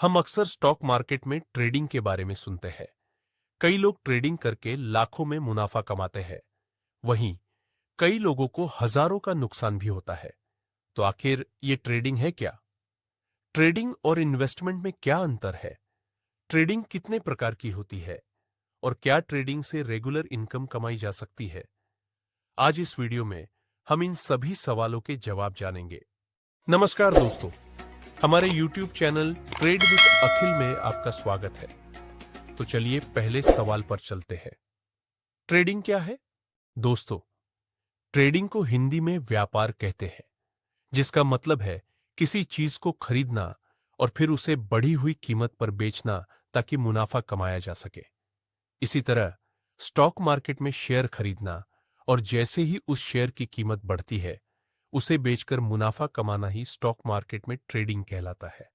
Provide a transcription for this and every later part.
हम अक्सर stock market में ट्रेडिंग के बारे में सुनते हैं। कई लोग ट्रेडिंग करके लाखों में मुनाफा कमाते हैं। वहीं कई लोगों को हजारों का नुकसान भी होता है। तो आखिर ये ट्रेडिंग है क्या? ट्रेडिंग और इन्वेस्टमेंट में क्या अंतर है? ट्रेडिंग कितने प्रकार की होती है और क्या ट्रेडिंग से रेगुलर इनकम कमाई जा सकती है? आज इस वीडियो में हम इन सभी सवालों के जवाब जानेंगे। नमस्कार दोस्तों, हमारे YouTube चैनल ट्रेड विद अखिल में आपका स्वागत है। तो चलिए पहले सवाल पर चलते हैं। ट्रेडिंग क्या है? दोस्तों, ट्रेडिंग को हिंदी में व्यापार कहते हैं, जिसका मतलब है किसी चीज को खरीदना और फिर उसे बढ़ी हुई कीमत पर बेचना ताकि मुनाफा कमाया जा सके। इसी तरह स्टॉक मार्केट में शेयर खरीदना और जैसे ही उस शेयर की कीमत बढ़ती है, उसे बेचकर मुनाफा कमाना ही स्टॉक मार्केट में ट्रेडिंग कहलाता है।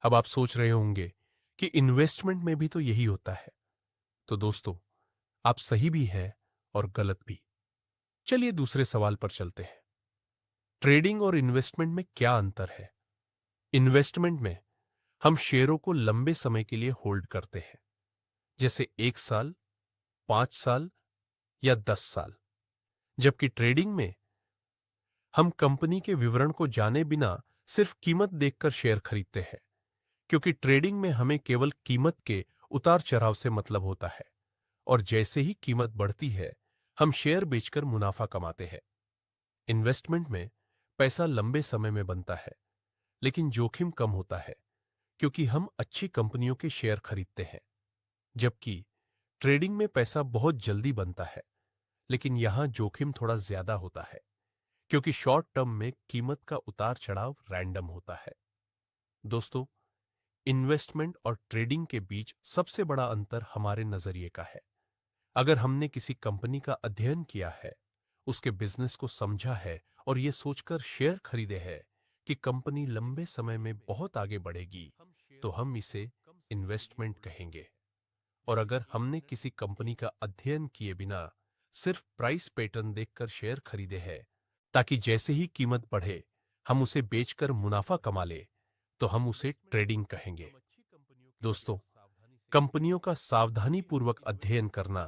अब आप सोच रहे होंगे कि इन्वेस्टमेंट में भी तो यही होता है। तो दोस्तों, आप सही भी हैं और गलत भी। चलिए दूसरे सवाल पर चलते हैं। ट्रेडिंग और इन्वेस्टमेंट में क्या अंतर है? इन्वेस्टमेंट में हम शेयरों को लंबे समय के लिए होल्ड करते हैं, जैसे 1 साल, 5 साल या 10 साल। जबकि ट्रेडिंग में हम कंपनी के विवरण को जाने बिना सिर्फ कीमत देखकर शेयर खरीदते हैं, क्योंकि ट्रेडिंग में हमें केवल कीमत के उतार चढ़ाव से मतलब होता है और जैसे ही कीमत बढ़ती है, हम शेयर बेचकर मुनाफा कमाते हैं। इन्वेस्टमेंट में पैसा लंबे समय में बनता है, लेकिन जोखिम कम होता है, क्योंकि हम अच्छी कंपनियों के शेयर खरीदते हैं। जबकि ट्रेडिंग में पैसा बहुत जल्दी बनता है, लेकिन यहां जोखिम थोड़ा ज्यादा होता है, क्योंकि शॉर्ट टर्म में कीमत का उतार चढ़ाव रैंडम होता है। दोस्तों, इन्वेस्टमेंट और ट्रेडिंग के बीच सबसे बड़ा अंतर हमारे नजरिए का है। अगर हमने किसी कंपनी का अध्ययन किया है, उसके बिजनेस को समझा है और यह सोचकर शेयर खरीदे हैं कि कंपनी लंबे समय में बहुत आगे बढ़ेगी, तो हम इसे इन्वेस्टमेंट कहेंगे। और अगर हमने किसी कंपनी का अध्ययन किए बिना सिर्फ प्राइस पैटर्न देखकर शेयर खरीदे हैं, ताकि जैसे ही कीमत बढ़े हम उसे बेचकर मुनाफा कमा ले, तो हम उसे ट्रेडिंग कहेंगे। दोस्तों, कंपनियों का सावधानीपूर्वक अध्ययन करना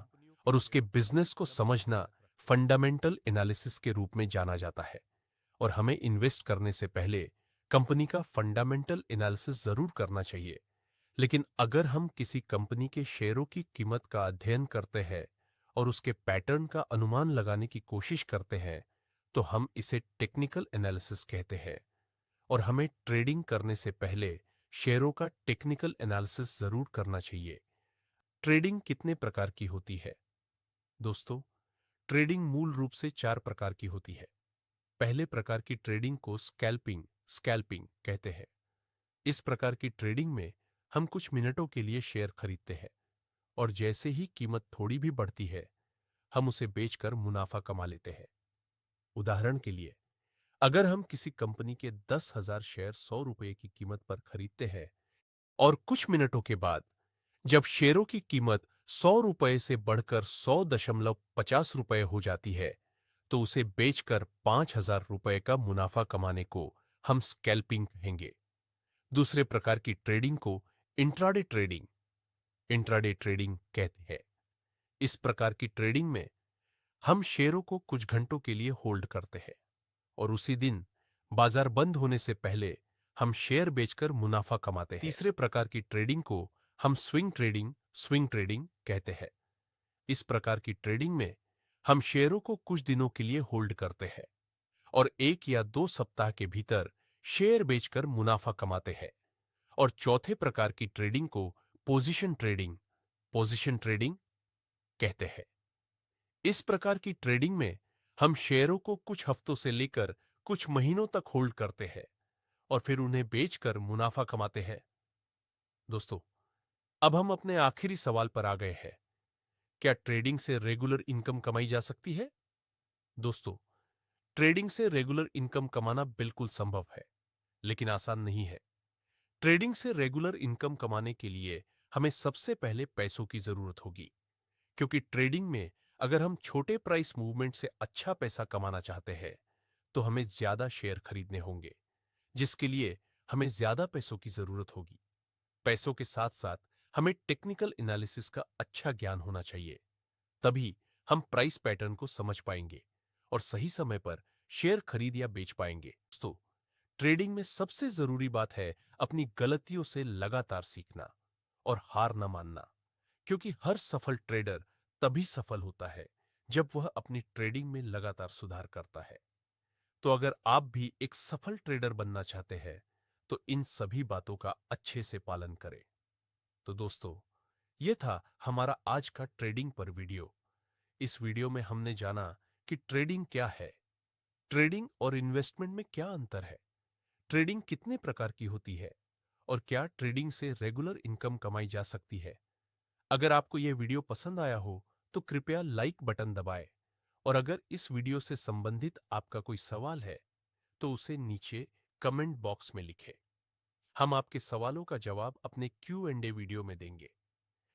और उसके बिजनेस को समझना फंडामेंटल एनालिसिस के रूप में जाना जाता है। और हमें इन्वेस्ट करने से पहले कंपनी का फंडामेंटल एनालिसिस जरूर करना चाहिए। लेकिन अगर हम किसी कंपनी के शेयरों की कीमत का अध्ययन करते हैं और उसके पैटर्न का अनुमान लगाने की कोशिश करते हैं, तो हम इसे टेक्निकल एनालिसिस कहते हैं। और हमें ट्रेडिंग करने से पहले शेयरों का टेक्निकल एनालिसिस जरूर करना चाहिए। ट्रेडिंग कितने प्रकार की होती है? दोस्तों, ट्रेडिंग मूल रूप से 4 प्रकार की होती है। पहले प्रकार की ट्रेडिंग को स्कैल्पिंग स्कैल्पिंग कहते हैं। इस प्रकार की ट्रेडिंग में हम कुछ मिनटों के लिए शेयर खरीदते हैं और जैसे ही कीमत थोड़ी भी बढ़ती है, हम उसे बेचकर मुनाफा कमा लेते हैं। उदाहरण के लिए, अगर हम किसी कंपनी के 10,000 शेयर 100 रुपए की कीमत पर खरीदते हैं और कुछ मिनटों के बाद जब शेयरों की कीमत 100 रुपए से बढ़कर 100.50 रुपए हो जाती है, तो उसे बेचकर 5,000 रुपए का मुनाफा कमाने को हम स्कैल्पिंग कहेंगे। दूसरे प्रकार की ट्रेडिंग को इंट्राडे ट्रेडिंग इंट्राडे ट्रेडिंग कहते हैं। इस प्रकार की ट्रेडिंग में हम शेयरों को कुछ घंटों के लिए होल्ड करते हैं और उसी दिन बाजार बंद होने से पहले हम शेयर बेचकर मुनाफा कमाते हैं। तीसरे प्रकार की ट्रेडिंग को हम स्विंग ट्रेडिंग कहते हैं। इस प्रकार की ट्रेडिंग में हम शेयरों को कुछ दिनों के लिए होल्ड करते हैं और 1 या 2 सप्ताह के भीतर शेयर बेचकर मुनाफा कमाते हैं। और चौथे प्रकार की ट्रेडिंग को पोजीशन ट्रेडिंग कहते हैं। इस प्रकार की ट्रेडिंग में हम शेयरों को कुछ हफ्तों से लेकर कुछ महीनों तक होल्ड करते हैं और फिर उन्हें बेचकर मुनाफा कमाते हैं। दोस्तों, अब हम अपने आखिरी सवाल पर आ गए हैं। क्या ट्रेडिंग से रेगुलर इनकम कमाई जा सकती है? दोस्तों, ट्रेडिंग से रेगुलर इनकम कमाना बिल्कुल संभव है, लेकिन आसान नहीं है। ट्रेडिंग से रेगुलर इनकम कमाने के लिए हमें सबसे पहले पैसों की जरूरत होगी, क्योंकि ट्रेडिंग में अगर हम छोटे प्राइस मूवमेंट से अच्छा पैसा कमाना चाहते हैं, तो हमें ज्यादा शेयर खरीदने होंगे, जिसके लिए हमें ज्यादा पैसों की जरूरत होगी। पैसों के साथ साथ हमें टेक्निकल एनालिसिस का अच्छा ज्ञान होना चाहिए। तभी हम प्राइस पैटर्न को समझ पाएंगे और सही समय पर शेयर खरीद या बेच पाएंगे। दोस्तों, ट्रेडिंग में सबसे जरूरी बात है अपनी गलतियों से लगातार सीखना और हार न मानना, क्योंकि हर सफल ट्रेडर तभी सफल होता है जब वह अपनी ट्रेडिंग में लगातार सुधार करता है। तो अगर आप भी एक सफल ट्रेडर बनना चाहते हैं, तो इन सभी बातों का अच्छे से पालन करें। तो दोस्तों, यह था हमारा आज का ट्रेडिंग पर वीडियो। इस वीडियो में हमने जाना कि ट्रेडिंग क्या है, ट्रेडिंग और इन्वेस्टमेंट में क्या अंतर है, ट्रेडिंग कितने प्रकार की होती है और क्या ट्रेडिंग से रेगुलर इनकम कमाई जा सकती है। अगर आपको यह वीडियो पसंद आया हो तो कृपया लाइक बटन दबाएं और अगर इस वीडियो से संबंधित आपका कोई सवाल है तो उसे नीचे कमेंट बॉक्स में लिखें। हम आपके सवालों का जवाब अपने Q&A वीडियो में देंगे।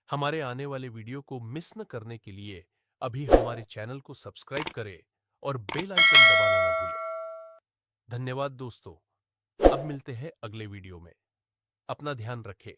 हमारे आने वाले वीडियो को मिस न करने के लिए अभी हमारे चैनल को सब्सक्राइब करें और बेल आइकन दबाना न भूलें। धन्यवाद दोस्तों। अब मिलते हैं अगले वीडियो में। अपना ध्यान रखें।